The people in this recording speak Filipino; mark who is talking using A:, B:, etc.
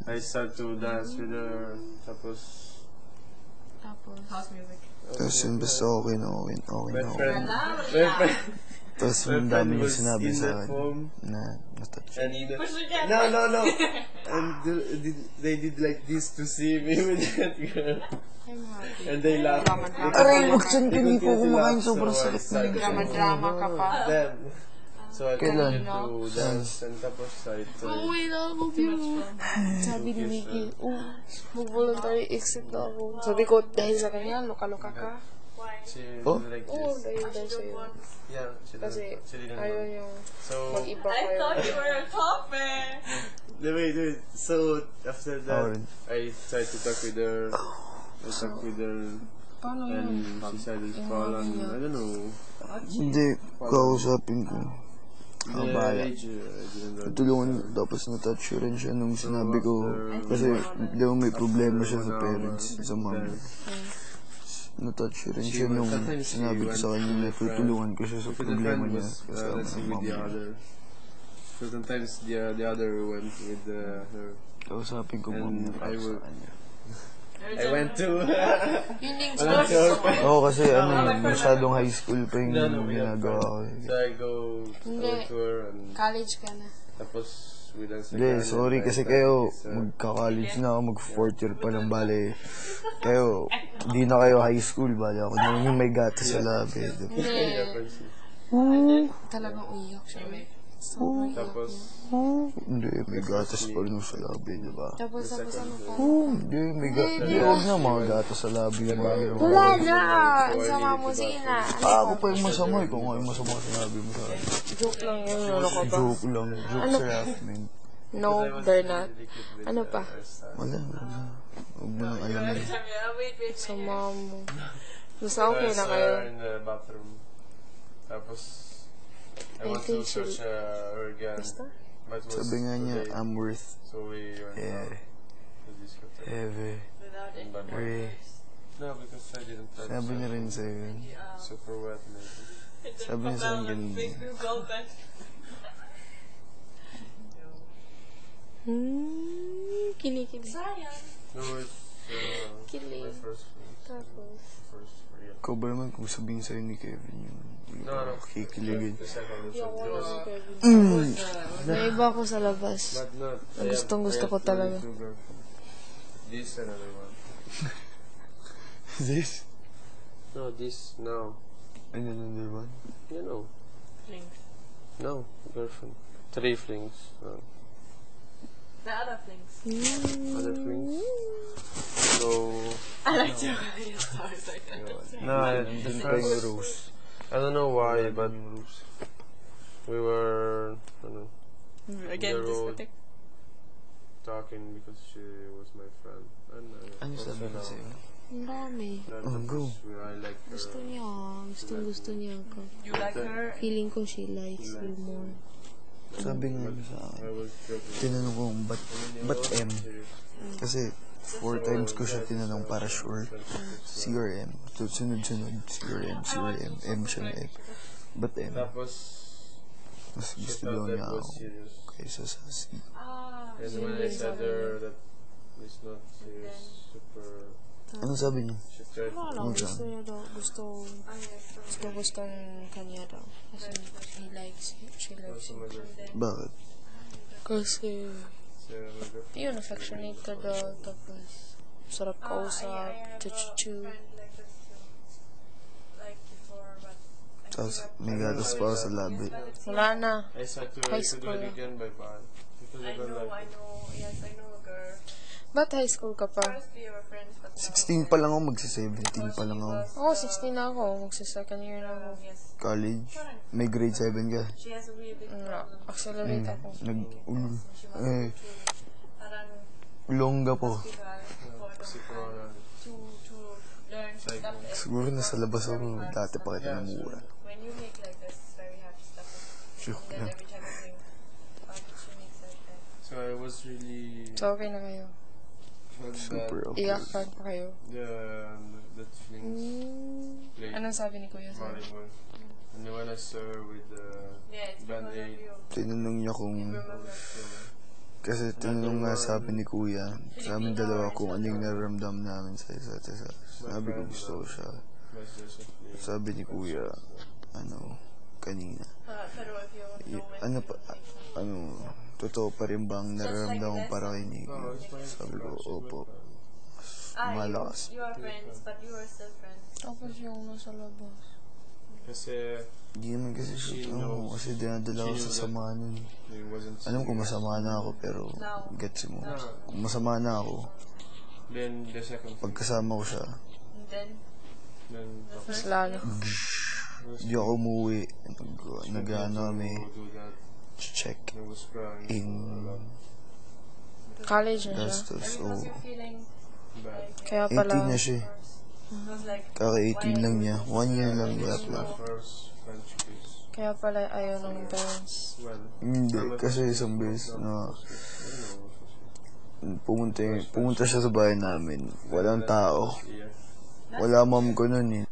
A: I start to dance with her. Tapos
B: House music.
C: Tapos yun, basta okay na.
A: My friend
C: Tapos yung dami
A: was
C: yung sinabi
A: in
C: sa
A: that
C: akin
A: form.
C: na natouch.
A: And no. And they did like this to see me with that girl. And they laughed.
C: Aray, mag-chan ka, hindi po kumakain, sobrang sakit na yun.
B: Drama ka pa.
A: Then, so I
C: Kailan?
A: continued to dance and tapos I
D: Uuwi na ako, Biro. Sabi ni Miggy, mag-voluntary exit na ako. Sabi ko, dahil sa kanya, luka-luka ka.
A: she
C: Oh?
A: did like
D: Oo,
A: this.
D: dahil sa'yo.
A: Yeah,
D: Kasi
A: she didn't
D: ayaw
A: know.
D: yung
A: So,
D: mag-iba
B: I
D: kayo.
B: thought you were a top man.
A: wait. So after that,
C: Alright.
A: I tried to talk with her. I talked with her.
D: Paano yun?
A: And she said it's call on, I don't know.
C: Hindi, kausapin ko.
A: The
C: Bahala.
A: age, I didn't know.
C: Tulungan, tapos natouch rin siya nung sinabi ko. Kasi daw may problema siya sa parents, sa mom. Natouch rin siya nung sinabi ko sa kanya na tutulungan ko siya sa problema niya. Kasama
A: Let's see
C: ng
A: with
C: mom
A: the
C: niya.
A: other. So sometimes the other went with her.
C: Kausapin ko
A: And
C: muna
A: I
C: sa
A: will-
C: kanya.
A: I went to.
D: Yun yung
A: Walang sure.
C: Oo, kasi masyadong high school pa yung
A: No, we have
C: ginagawa ko.
A: fun. So I go to her and
D: college ka na.
A: tapos we dance
C: Hindi,
A: again.
C: sorry
A: And
C: kasi
A: I
C: kayo,
A: practice,
C: magka-college na ako, mag-4th year pa lang, bale. Kayo, di na kayo high school, bale. Ako na yung may gatas sa labi.
D: Talagang uyak siya.
A: Tapos
C: Hindi, may gatas pa rin sa labi, di ba?
D: Tapos ano pa?
C: Hindi, may gatas. Hindi, huwag na mga gatas sa labi. Yung mga ginawa.
D: Wala na! Ang sama mo, sige na.
C: Ako pa yung masama, ikaw nga yung masama sa labi mo sa akin.
D: Joke lang yun, ano ka ba?
C: Joke lang, joke sa lahat, man.
D: No, they're not. Ano pa?
C: Wala. Huwag mo nang alamin.
B: Wait.
D: Sama mo. Basta okay na kayo.
A: in the bathroom. Tapos I
D: I
A: want to
D: think
A: search her again.
D: Basta?
A: But was
C: Sabi nga niya,
A: too late.
C: I'm worth
A: So we went out to discotheque.
C: every,
B: Without any
A: But
C: every.
A: no, because I didn't touch
C: Sabi niya rin sa'yo yun.
A: super wet maybe.
C: Sabi niya sa'yo ganun.
D: Kinikilig.
A: No, it's my
D: Kilig.
A: first
D: Tapos,
A: real.
C: Ikaw ba naman kung sabihin sa'yo ni Kevin yun?
A: No.
C: Kikiligin.
A: The second
D: hindi ako
A: one.
D: wala si Kevin. May iba ako sa labas.
A: But not.
D: Ang gustong-gusto ko talaga.
A: This another one.
C: This?
A: No, this no.
C: And another one?
A: You know.
B: Flings.
A: No, girlfriend. 3 flings.
B: The other flings.
A: Other flings. So
B: I like your stories like that.
A: no, the first
C: Rose.
A: I don't know why, but we were I don't know,
B: Again,
A: The road.
B: discotheque.
A: talking because she was my friend. And
C: Ano sabi niya sa'yo?
D: Ang dami.
C: go.
A: I like her.
D: Gusto niya. Gusto niya ako.
B: You like her?
D: Feeling ko she likes you more.
C: Sabi nga niya sa akin.
A: I was joking.
C: Tinanong ko kung ba't M? Kasi 4 times ko siya tinanong para sure. C or M. So, sunod-sunod. C or M, C or M. M siya na M. Ba't M?
A: Tapos
C: Mas
A: she
C: gusto
A: thought
C: daw
A: that
C: niya
A: was
C: ako
A: serious.
C: kaysa sa C.
A: And when I said her that it's not serious, super.
C: Ano sabi niya?
A: She tried
D: Wala
A: to
D: lang.
C: Okay.
D: Gusto niya daw. Gusto ng kanya daw. Kasi he likes you. She likes you.
C: Bakit?
D: Kasi,
A: say my girlfriend.
D: yun, affectionate ka daw. Tapos, sarap kausap. Chuchu.
C: Tapos may gatas pa ako sa labi.
D: Wala na.
A: I said to her,
D: High
A: I could do
D: school.
A: it again by bye. Because I don't like it.
B: Yes, I know a girl.
D: Ba't high school ka pa?
B: First we were friends, but
C: 16 pa lang ako, magsi-17 pa lang ako.
D: Oo, 16 na ako. Magsa-second year na ako.
B: yes,
C: College. May grade 7 ka.
B: she has a really big
D: Wala. Accelerate ako.
B: parang
C: Ulongga po.
A: Kasi corona.
B: to learn stuff.
C: Siguro nasa labas ako. Dati pa kita namura.
B: When you make like this, very happy stuff.
C: Joke
B: And then
C: lang.
B: every time I bring she makes like that.
A: So I was really
D: So, okay na kayo.
A: felt
C: Super
A: bad.
C: okay.
D: Iyakan pa kayo.
A: That feelings played
D: Anong sabi ni Kuya sa'yo?
A: volleyball. And when I saw her with the
B: Yeah, it's because of
A: band-aid,
B: you.
C: Tinanong niya kung
B: Remember?
C: Kasi tinanong nga sabi ni Kuya, sa amin dalawa kung ano yung nararamdam namin sa isa't isa. Sabi ko gusto ko siya. Sabi ni Kuya, kanina. Totoo pa rin bang nararamdam ko para kay Nico? Sabi ko, opo. Malakas.
B: You are friends, but you are still friends.
D: Tapos yung nasa labas.
B: Kasi,
C: Hindi naman kasi siya, kasi dinadala ko sa sama nun. Alam ko masama na ako, pero gets mo. Kung masama na ako,
B: then the second thing,
C: pagkasama ko siya,
B: then
D: Mas lalo.
C: hindi ako umuwi. Kami,
B: do that,
C: check
B: I was crying,
C: in
D: College na siya.
C: gastos.
B: feeling bad.
D: Kaya
C: 18
D: pala,
C: na siya. Kaka-18 lang niya. 1 year lang gap lang.
B: First French kiss.
D: kaya pala ayaw ng parents.
B: Well,
C: Hindi, kasi isang beses na pumunta siya sa bahay namin. Walang tao.
B: yeah.
C: Wala mom ko nun eh.